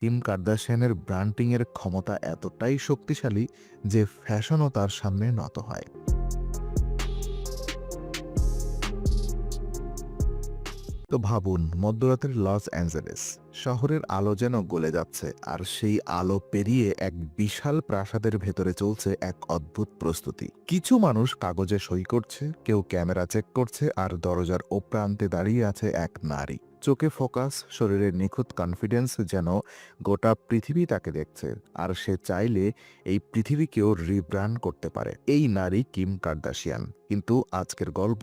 Kim কার্দাশিয়ানের ব্র্যান্ডিংয়ের ক্ষমতা এতটাই শক্তিশালী যে ফ্যাশনও তার সামনে নত হয়। তো ভাবুন, মধ্যরাতের লস অ্যাঞ্জেলেস শহরের আলো যেন গলে যাচ্ছে, আর সেই আলো পেরিয়ে এক বিশাল প্রাসাদের ভেতরে চলছে এক অদ্ভুত প্রস্তুতি। কিছু মানুষ কাগজে সই করছে, কেউ ক্যামেরা চেক করছে, আর দরজার ও প্রান্তে দাঁড়িয়ে আছে এক নারী। চোখে ফোকাস, শরীরের নিখুঁত কনফিডেন্স, যেন গোটা পৃথিবী তাকে দেখছে, আর সে চাইলে এই পৃথিবীকেও রিব্র্যান্ড করতে পারে। এই নারী কিম কার্দাশিয়ান। কিন্তু আজকের গল্প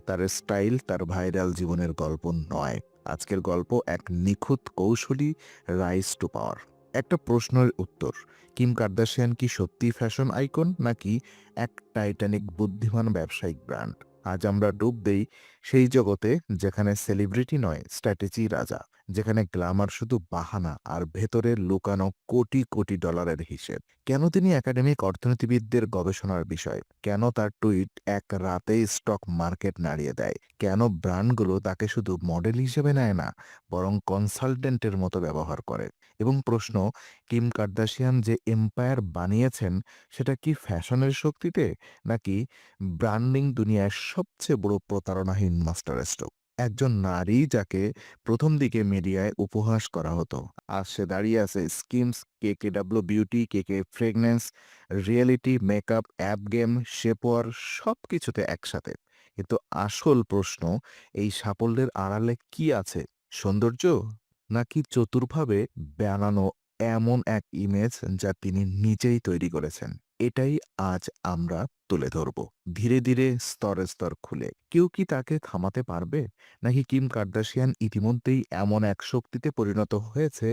তার স্টাইল, তার ভাইরাল জীবনের গল্প নয়। আজকের গল্প এক নিখুঁত কৌশলী রাইজ টু পাওয়ার। একটা প্রশ্নের উত্তর: কিম কার্দাশিয়ান কি সত্যি ফ্যাশন আইকন, নাকি এক টাইটানিক বুদ্ধিমান ব্যবসায়িক ব্র্যান্ড? আজ আমরা ডুব দেই সেই জগতে যেখানে সেলিব্রিটি নয়, স্ট্র্যাটেজি রাজা, যেখানে গ্ল্যামার শুধু বাহানা আর ভেতরে লুকানো কোটি কোটি ডলারের হিসেব। কেন তিনি একাডেমিক অর্থনীতিবিদদের গবেষণার বিষয়? কেন তার টুইট এক রাতেই স্টক মার্কেট নাড়িয়ে দেয়? কেন ব্র্যান্ডগুলো তাকে শুধু মডেল হিসেবে নেয় না, বরং কনসালটেন্টের মতো ব্যবহার করে? এবং প্রশ্ন: কিম কার্দাশিয়ান যে এম্পায়ার বানিয়েছেন, সেটা কি ফ্যাশনের শক্তিতে, নাকি ব্র্যান্ডিং দুনিয়ার সবচেয়ে বড় প্রতারণাহীন মাস্টার স্ট্রোক? একজন নারী যাকে প্রথম দিকে মিডিয়ায় উপহাস করা হতো, আজ সে দাঁড়িয়ে আছে Skims, KKW beauty, KK fragrance, reality, makeup, app game, shapewear, সবকিছুতে একসাথে। কিন্তু আসল প্রশ্ন: এই সাফল্যের আড়ালে কি আছে? সৌন্দর্য, নাকি চতুরভাবে বানানো এমন এক ইমেজ যা তিনি নিজেই তৈরি করেছেন? এটাই আজ আমরা তুলে ধরব, ধীরে ধীরে, স্তরে স্তর খুলে। কেউ কি তাকে থামাতে পারবে, নাকি কিম কার্দাশিয়ান ইতিমধ্যেই এমন এক শক্তিতে পরিণত হয়েছে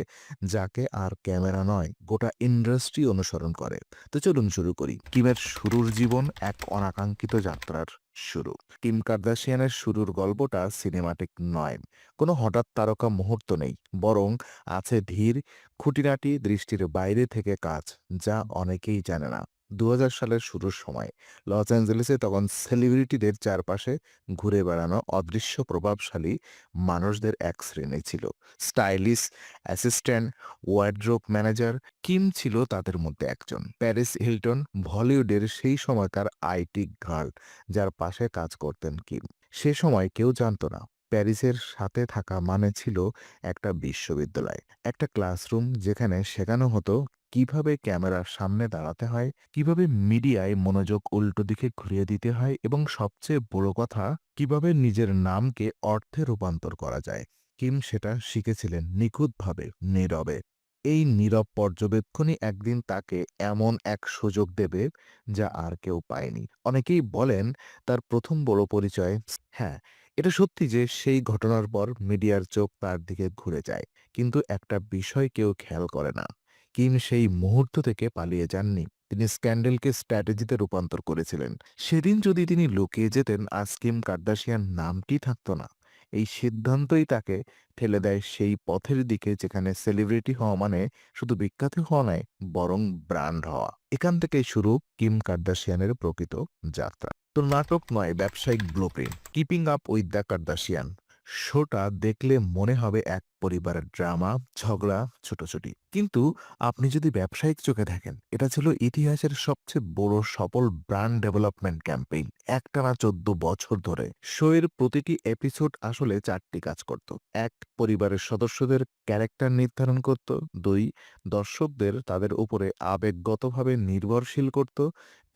যাকে আর ক্যামেরা নয়, গোটা ইন্ডাস্ট্রি অনুসরণ করে? তো চলুন শুরু করি। কিমের শুরুর জীবন এক অনাকাঙ্ক্ষিত যাত্রার শুরু। কিম কার্দাশিয়ানের শুরুর গল্পটা সিনেমাটিক নয়। কোনো হঠাৎ তারকা মুহূর্ত নেই, বরং আছে ধীর, খুঁটিনাটি, দৃষ্টির বাইরে থেকে কাজ, যা অনেকেই জানে না। ২০০০ সালের শুরুর সময় লস অ্যাঞ্জেলেসে তখন সেলিব্রিটিদের চারপাশে ঘুরে বেড়ানো অদৃশ্য প্রভাবশালী মানুষদের এক শ্রেণী ছিল। Stylish, assistant, wardrobe manager. Kim ছিল তাদের মধ্যে একজন। প্যারিস হিলটন, বলিউডের সেই সময়কার আইটি গার্ল, যার পাশে কাজ করতেন কিম। সে সময় কেউ জানতো না, প্যারিসের সাথে থাকা মানে ছিল একটা বিশ্ববিদ্যালয়, একটা ক্লাসরুম যেখানে শেখানো হতো কিভাবে ক্যামেরার সামনে দাঁড়াতে হয়, কিভাবে মিডিয়ায় মনোযোগ উল্টো দিকে ঘুরিয়ে দিতে হয়, এবং সবচেয়ে বড় কথা, কিভাবে নিজের নামকে অর্থে রূপান্তর করা যায়। কিম সেটা শিখেছিলেন নিখুঁতভাবে, নীরবে। এই নীরব পর্যবেক্ষণই একদিন তাকে এমন এক সুযোগ দেবে যা আর কেউ পায়নি। অনেকেই বলেন তার প্রথম বড় পরিচয়। হ্যাঁ, এটা সত্যি যে সেই ঘটনার পর মিডিয়ার চোখ তার দিকে ঘুরে যায়। কিন্তু একটা বিষয় কেউ খেয়াল করে না, কিম সেই মুহূর্ত থেকে পালিয়ে যাননি। তিনি স্ক্যান্ডেলকে স্ট্র্যাটেজিতে রূপান্তর করেছিলেন। সেদিন যদি তিনি লুকিয়ে যেতেন, আজ কিম কার্দাশিয়ান নামটি থাকতো না। এই সিদ্ধান্তই তাকে ঠেলে দেয় সেই পথের দিকে যেখানে সেলিব্রিটি হওয়া মানে শুধু বিখ্যাত হওয়া নয়, বরং ব্র্যান্ড হওয়া। এখান থেকেই শুরু কিম কার্দাশিয়ানের প্রকৃত যাত্রা। তো নাটক নয়, ব্যবসায়িক blueprint. Keeping up with the Kardashian শোটা দেখলে মনে হবে এক পরিবারের ড্রামা, ঝগড়া, ছুটোছুটি। কিন্তু আপনি যদি ব্যবসায়িক চোখে দেখেন, এটা ছিল ইতিহাসের সবচেয়ে বড় সফল ব্র্যান্ড ডেভেলপমেন্ট ক্যাম্পেইন। একটানা ১৪ বছর ধরে শোয়ের প্রতিটি এপিসোড আসলে ৪টি কাজ করত: এক, পরিবারের সদস্যদের ক্যারেক্টার নির্ধারণ করত; দুই, দর্শকদের তাদের উপরে আবেগগতভাবে নির্ভরশীল করত;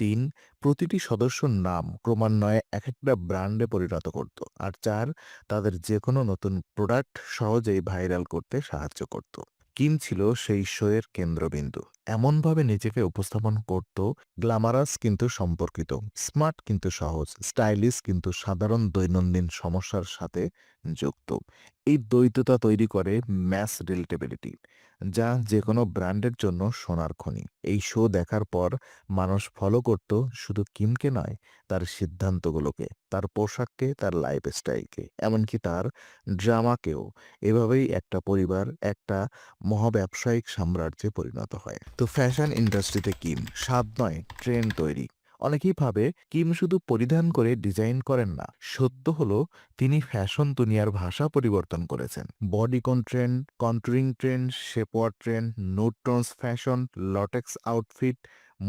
তিন, প্রতিটি সদস্যর নাম ক্রমান্বয়ে এক একটা ব্র্যান্ডে পরিণত করত; আর চার, তাদের যেকোনো নতুন প্রোডাক্ট সহজেই ভাইরাল করতে সাহায্য করত। কিম ছিল সেই শোয়ের কেন্দ্রবিন্দু। এমনভাবে নিজেকে উপস্থাপন করত: গ্ল্যামারাস কিন্তু সম্পর্কিত, স্মার্ট কিন্তু সহজ, স্টাইলিশ কিন্তু সাধারণ দৈনন্দিন সমস্যার সাথে যুক্ত। এই দ্বৈততা তৈরি করে ম্যাস রিলেটেবিলিটি, যা যেকোনো ব্র্যান্ডের জন্য সোনার খনি। এই শো দেখার পর মানুষ ফলো করত শুধু কিমকে নয়, তার সিদ্ধান্তগুলোকে, তার পোশাককে, তার লাইফস্টাইলকে, এমনকি তার ড্রামাকেও। এভাবেই একটা পরিবার একটা মহাব্যবসায়িক সাম্রাজ্যে পরিণত হয়। তো ফ্যাশন ইন্ডাস্ট্রিতে কিম স্বাদ নয়, ট্রেন্ড তৈরি। অনেকেই ভাবে কিম শুধু পরিধান করে ডিজাইন করেন না, সত্য হলো তিনি ফ্যাশন দুনিয়ার ভাষা পরিবর্তন করেছেন। Bodycon trend, contouring trend, shapewear trend, nude tones fashion, latex outfit,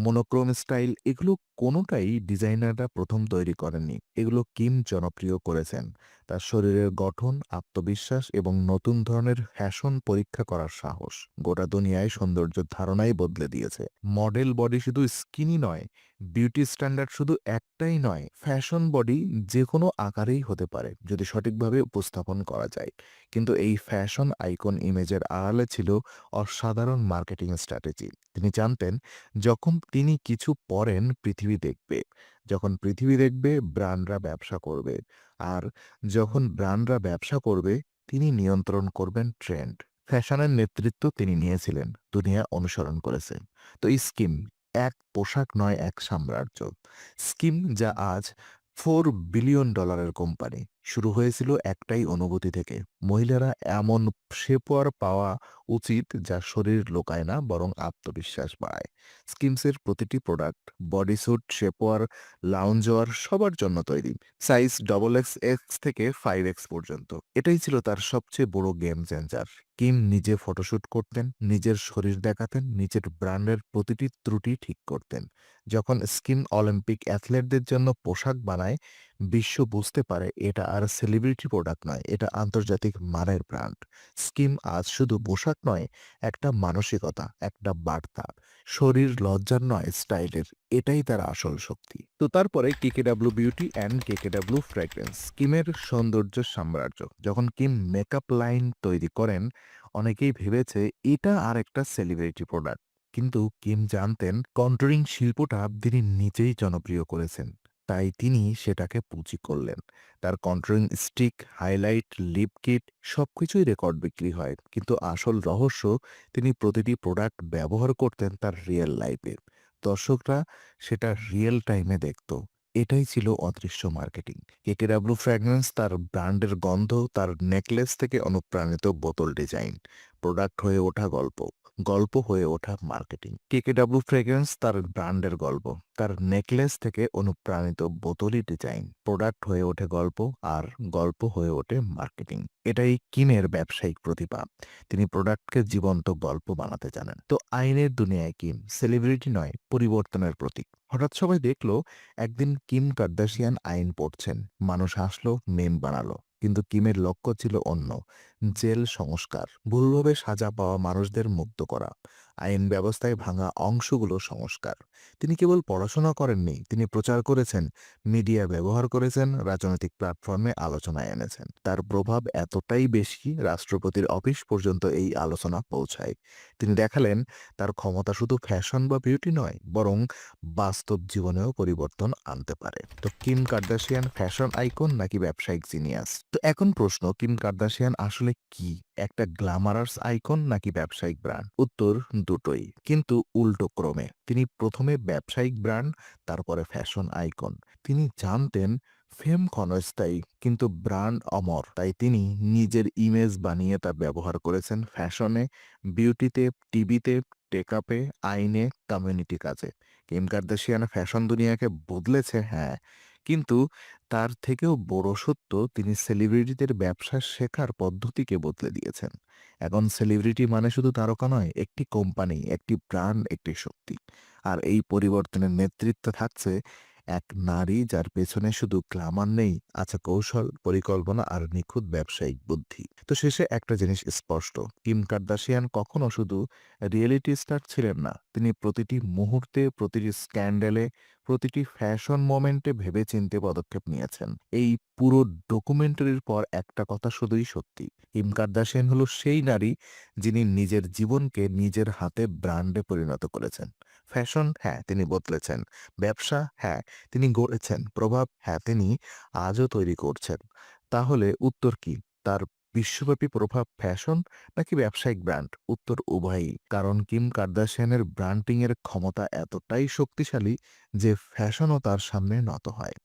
monochrome style, এগুলো কোনোটাই ডিজাইনাররা প্রথম তৈরি করেননি। এগুলো কিম জনপ্রিয় করেছেন তার শরীরের গঠন, আত্মবিশ্বাস এবং নতুন ধরনের ফ্যাশন পরীক্ষা করার সাহস। গোটা দুনিয়ায় সৌন্দর্যের ধারণাই বদলে দিয়েছে। মডেল বডি শুধু স্কিনি নয়, বিউটি স্ট্যান্ডার্ড শুধু একটাই নয়, ফ্যাশন বডি যে কোনো আকারেই হতে পারে যদি সঠিকভাবে উপস্থাপন করা যায়। কিন্তু এই ফ্যাশন আইকন ইমেজের আড়ালে ছিল অসাধারণ মার্কেটিং স্ট্র্যাটেজি। তিনি জানতেন যখন তিনি কিছু পরেন পৃথিবী দেখবে, যখন পৃথিবী দেখবে ব্র্যান্ডরা ব্যবসা করবে, আর যখন ব্র্যান্ডরা ব্যবসা করবে তিনি নিয়ন্ত্রণ করবেন ট্রেন্ড। ফ্যাশনের নেতৃত্ব তিনি নিয়েছিলেন, দুনিয়া অনুসরণ করেছে। তো এই স্কিম এক পোশাক নয়, এক সাম্রাজ্য। স্কিম যা আজ $4 বিলিয়ন কোম্পানি, শুরু হয়েছিল একটাই অনুভূতি থেকে, মহিলারা এমন শেপওয়ার পাওয়া উচিত যা শরীর লোকায় না বরং আত্মবিশ্বাস বাড়ায়। স্কিমসের প্রতিটি প্রোডাক্ট, বডিস্যুট, শেপওয়ার, লাউঞ্জওয়ার সবার জন্য তৈরি, সাইজ XXX থেকে 5X পর্যন্ত। এটাই ছিল তার সবচেয়ে বড় গেম চেঞ্জার। কিম নিজে ফটোশুট করতেন, নিজের শরীর দেখাতেন, নিজের ব্র্যান্ডের প্রতিটি ত্রুটি ঠিক করতেন। যখন স্কিম অলিম্পিক অ্যাথলেটদের জন্য পোশাক বানায়, বিশ্ব বুঝতে পারে এটা আর সেলিব্রিটি প্রোডাক্ট নয়, এটা আন্তর্জাতিক মানের ব্র্যান্ড। স্কিম আজ শুধু পোশাক নয়, একটা মানসিকতা, একটা বার্তা। শরীর লজ্জার নয়, স্টাইলের। এটাই তার আসল শক্তি। তো তারপরে কেকেডাব্লিউ বিউটি অ্যান্ড কেকেডাব্লিউ ফ্র্যাগ্রেন্স, কিমের সৌন্দর্য সাম্রাজ্য। যখন কিম মেকআপ লাইন তৈরি করেন, অনেকেই ভেবেছে এটা আর একটা সেলিব্রিটি প্রোডাক্ট। কিন্তু কিম জানতেন কন্টুরিং শিল্পটা তিনি নিজেই জনপ্রিয় করেছেন, তাই তিনি সেটাকে পুঁজি করলেন। তার controlling stick, highlight, lip kit সবকিছুই রেকর্ড বিক্রি হয়, কিন্তু আসল রহস্য তিনি প্রতিটি প্রোডাক্ট ব্যবহার করতেন তার রিয়েল লাইফে। দর্শকরা সেটা রিয়েল টাইমে দেখত। এটাই ছিল অদৃশ্য মার্কেটিং। কেকেডাব্লিউ ফ্র্যাগ্রেন্স তার ব্র্যান্ডের গন্ধ, তার নেকলেস থেকে অনুপ্রাণিত বোতল ডিজাইন, প্রোডাক্ট হয়ে ওঠা গল্প, গল্প হয়ে ওঠা মার্কেটিং। কেকেডাব্লিউ ফ্র্যাগ্রেন্স তার ব্র্যান্ডের গল্প, তার নেকলেস থেকে অনুপ্রাণিত বোতলি ডিজাইন, প্রোডাক্ট হয়ে ওঠে গল্প, আর গল্প হয়ে ওঠে মার্কেটিং। এটাই কিমের ব্যবসায়িক প্রতিভা। তিনি প্রোডাক্টকে জীবন্ত গল্প বানাতে জানেন। তো আইনের দুনিয়ায় কিম সেলিব্রিটি নয়, পরিবর্তনের প্রতীক। হঠাৎ সবাই দেখলো একদিন কিম কার্দাশিয়ান আইন পড়ছেন, মানুষ হাসলো, মেম বানালো। কিন্তু কিমের লক্ষ্য ছিল অন্য, জেল সংস্কার, ভুলভাবে সাজা পাওয়া মানুষদের মুক্ত করা, আইন ব্যবস্থায় ভাঙা অংশগুলো সংস্কার। তিনি কেবল পড়াশোনা করেননি, তিনি প্রচার করেছেন, মিডিয়া ব্যবহার করেছেন, রাজনৈতিক প্ল্যাটফর্মে আলোচনায় এনেছেন। তার প্রভাব এতটাই বেশি, রাষ্ট্রপতির অফিস পর্যন্ত এই আলোচনা পৌঁছায়। তিনি দেখালেন তার ক্ষমতা শুধু ফ্যাশন বা বিউটি নয়, বরং বাস্তব জীবনেও পরিবর্তন আনতে পারে। তো কিম কার্দাশিয়ান ফ্যাশন আইকন নাকি ব্যবসায়িক জিনিয়াস? তো এখন প্রশ্ন, কিম কার্দাশিয়ান আসলে কি, একটা গ্ল্যামারাস আইকন নাকি ব্যবসায়িক ব্র্যান্ড? উত্তর দুটোই, কিন্তু উল্টো ক্রমে। তিনি প্রথমে ব্যবসায়িক ব্র্যান্ড, তারপরে ফ্যাশন আইকন। তিনি জানতেন ফেম ক্ষণস্থায়ী, কিন্তু ব্র্যান্ড অমর। তাই তিনি নিজের ইমেজ বানিয়ে তা ব্যবহার করেছেন ফ্যাশনে, বিউটিতে, টিভিতে, টেকআপে, আইনে, কমিউনিটি কাজে। কিম কার্দাশিয়ান ফ্যাশন দুনিয়াকে বদলেছে, হ্যাঁ, কিন্তু তার থেকেও বড় সত্য, তিনি সেলিব্রিটিদের ব্যবসা শেখার পদ্ধতিকে বদলে দিয়েছেন। এখন সেলিব্রিটি মানে শুধু তারকা নয়, একটি কোম্পানি, একটি ব্র্যান্ড, একটি শক্তি। আর এই পরিবর্তনের নেতৃত্বে থাকছে এক নারী যার পেছনে শুধু গ্ল্যামার নেই, আছে কৌশল, পরিকল্পনা আর নিখুঁত ব্যবসায়িক বুদ্ধি। তো শেষে একটা জিনিস স্পষ্ট, কিম কার্দাশিয়ান কখনো শুধু রিয়েলিটি স্টার ছিলেন না। তিনি প্রতিটি মুহূর্তে, প্রতিটি স্ক্যান্ডালে, প্রতিটি ফ্যাশন মোমেন্টে ভেবেচিন্তে পদক্ষেপ নিয়েছেন। এই পুরো ডকুমেন্টারির পর একটা কথা শুধুই সত্যি, কিম কার্দাশিয়ান হলো সেই নারী যিনি নিজের জীবনকে নিজের হাতে ব্র্যান্ডে পরিণত করেছেন। ফ্যাশন, হ্যাঁ তিনি বদলেছেন। ব্যবসা, হ্যাঁ তিনি গড়েছেন। প্রভাব, হ্যাঁ তিনি আজও তৈরি করছেন। তাহলে উত্তর কি? তার বিশ্বব্যাপী প্রভাব ফ্যাশন নাকি ব্যবসায়িক ব্র্যান্ড? উত্তর উভয়ই। কারণ কিম কার্দাশিয়ানের ব্র্যান্ডিং এর ক্ষমতা এতটাই শক্তিশালী যে ফ্যাশনও তার সামনে নত হয়।